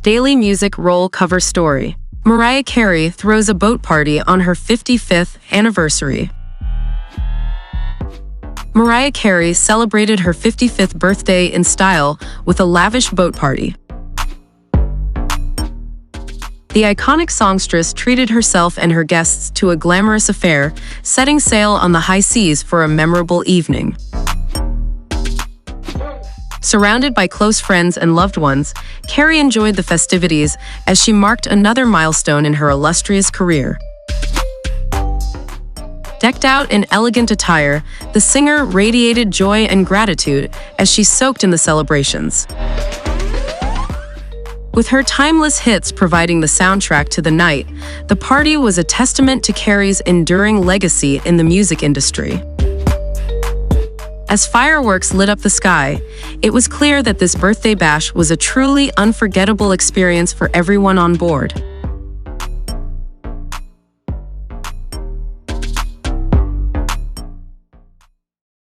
Daily Music Roll Cover Story. Mariah Carey throws a boat party on her 55th anniversary. Mariah Carey celebrated her 55th birthday in style with a lavish boat party. The iconic songstress treated herself and her guests to a glamorous affair, setting sail on the high seas for a memorable evening. Surrounded by close friends and loved ones, Carey enjoyed the festivities as she marked another milestone in her illustrious career. Decked out in elegant attire, the singer radiated joy and gratitude as she soaked in the celebrations. With her timeless hits providing the soundtrack to the night, the party was a testament to Carey's enduring legacy in the music industry. As fireworks lit up the sky, it was clear that this birthday bash was a truly unforgettable experience for everyone on board.